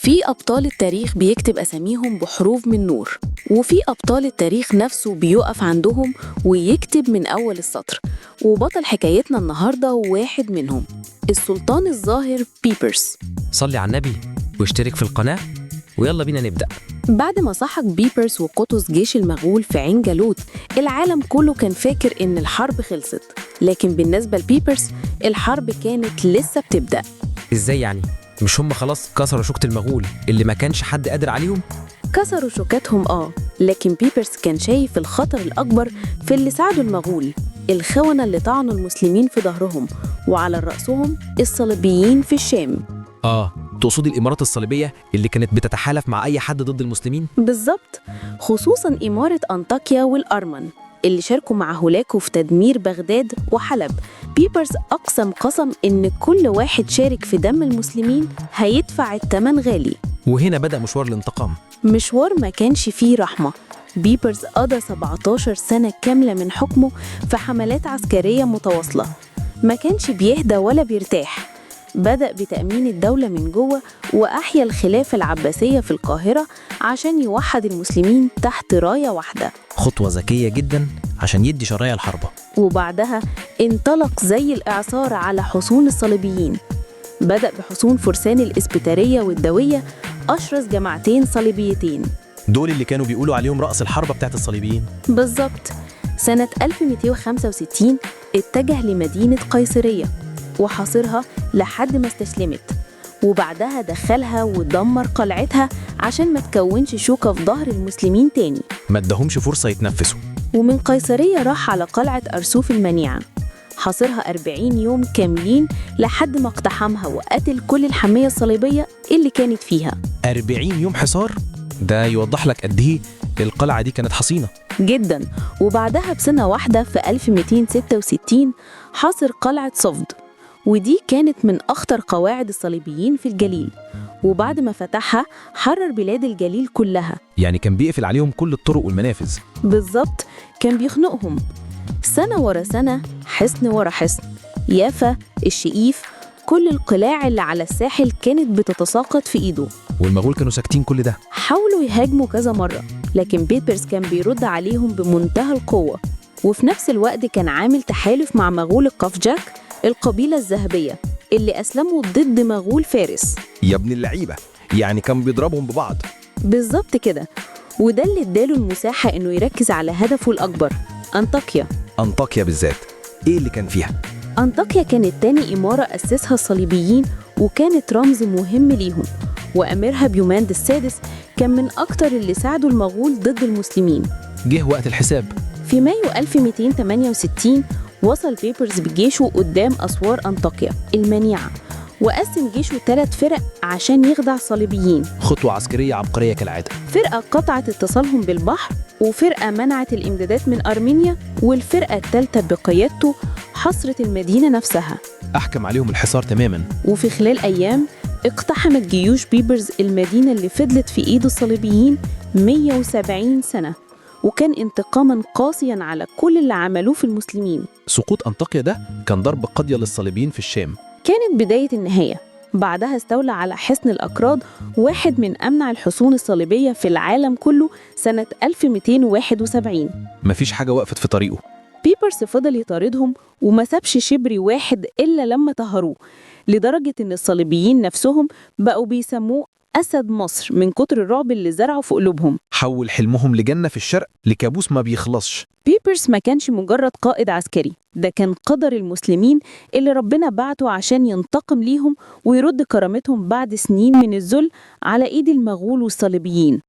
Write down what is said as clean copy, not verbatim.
في أبطال التاريخ بيكتب أساميهم بحروف من نور، وفي أبطال التاريخ نفسه بيقف عندهم ويكتب من أول السطر. وبطل حكايتنا النهاردة واحد منهم، السلطان الظاهر بيبرس. صلي على النبي واشترك في القناة ويلا بينا نبدأ. بعد ما سحق بيبرس وقطز جيش المغول في عين جالوت، العالم كله كان فاكر إن الحرب خلصت، لكن بالنسبة لبيبرس الحرب كانت لسه بتبدأ. ازاي يعني؟ مش هم خلاص كسروا شوكة المغول اللي ما كانش حد قادر عليهم؟ كسروا شوكتهم لكن بيبرس كان شايف الخطر الأكبر في اللي ساعدوا المغول، الخونة اللي طعنوا المسلمين في ظهرهم، وعلى رأسهم الصليبيين في الشام. تقصد الإمارات الصليبية اللي كانت بتتحالف مع أي حد ضد المسلمين؟ بالظبط، خصوصاً إمارة أنطاكيا والأرمن اللي شاركوا مع هولاكو في تدمير بغداد وحلب. بيبرس أقسم قسم إن كل واحد شارك في دم المسلمين هيدفع الثمن غالي. وهنا بدأ مشوار الانتقام، مشوار ما كانش فيه رحمة. بيبرس قضى 17 سنة كاملة من حكمه في حملات عسكرية متواصلة، ما كانش بيهدى ولا بيرتاح. بدأ بتأمين الدولة من جوه، وأحيا الخلافة العباسية في القاهرة عشان يوحد المسلمين تحت راية واحدة. خطوة ذكية جدا عشان يدي شرايع الحرب. وبعدها انطلق زي الإعصار على حصون الصليبيين. بدأ بحصون فرسان الإسبيتارية والدوية، أشرس جماعتين صليبيتين. دول اللي كانوا بيقولوا عليهم رأس الحربة بتاعت الصليبيين. بالظبط. سنة 1265 اتجه لمدينة قيصرية وحاصرها لحد ما استسلمت، وبعدها دخلها ودمر قلعتها عشان ما تكونش شوكة في ظهر المسلمين تاني. ما ادهمش فرصة يتنفسوا. ومن قيصرية راح على قلعة أرسوف المنيعة، حاصرها 40 يوم كاملين لحد ما اقتحمها وقتل كل الحمية الصليبية اللي كانت فيها. 40 يوم حصار؟ ده يوضح لك قد ايه القلعة دي كانت حصينة جدا. وبعدها بسنة واحدة في 1266 حاصر قلعة صفد، ودي كانت من أخطر قواعد الصليبيين في الجليل. وبعد ما فتحها حرر بلاد الجليل كلها. يعني كان بيقفل عليهم كل الطرق والمنافذ. بالظبط، كان بيخنقهم سنة ورا سنة، حصن ورا حصن. يافا، الشقيف، كل القلاع اللي على الساحل كانت بتتساقط في إيده. والمغول كانوا ساكتين كل ده. حاولوا يهاجموا كذا مرة، لكن بيبرس كان بيرد عليهم بمنتهى القوة. وفي نفس الوقت كان عامل تحالف مع مغول القفجاك، القبيلة الذهبية اللي أسلموا ضد مغول فارس. يا ابن اللعيبة، يعني كان بيضربهم ببعض. بالظبط كده. وده اللي اداله المساحة إنه يركز على هدفه الأكبر، أنطاكيا. أنطاكيا بالذات، إيه اللي كان فيها؟ أنطاكيا كانت تاني إمارة أسسها الصليبيين، وكانت رمز مهم ليهم. وأميرها بيوماند السادس كان من أكتر اللي ساعدوا المغول ضد المسلمين. جه وقت الحساب. في مايو 1268 وصل بيبرس بجيشه قدام أسوار أنطاكيا المنيعة، وقسم جيشه 3 فرق عشان يخدع الصليبيين. خطوة عسكرية عبقرية كالعادة. فرقة قطعت اتصالهم بالبحر، وفرقة منعت الإمدادات من أرمينيا، والفرقة الثالثة بقيادته حصرت المدينة نفسها. أحكم عليهم الحصار تماما. وفي خلال أيام اقتحمت جيوش بيبرس المدينة اللي فضلت في إيد الصليبيين 170 سنة، وكان انتقاما قاسيا على كل اللي عملوه في المسلمين. سقوط أنطاكيا ده كان ضرب قاضية للصليبيين في الشام. كانت بداية النهاية. بعدها استولى على حصن الأكراد، واحد من أمنع الحصون الصليبية في العالم كله، سنة 1271. مفيش حاجة وقفت في طريقه. بيبرس فضل يطاردهم وما سابش شبر واحد إلا لما طهروه، لدرجة إن الصليبيين نفسهم بقوا بيسموه أسد مصر من كتر الرعب اللي زرعوا في قلوبهم. حول حلمهم لجنة في الشرق لكابوس ما بيخلصش. بيبرس ما كانش مجرد قائد عسكري، ده كان قدر المسلمين اللي ربنا بعته عشان ينتقم ليهم ويرد كرامتهم بعد سنين من الذل على إيد المغول والصليبيين.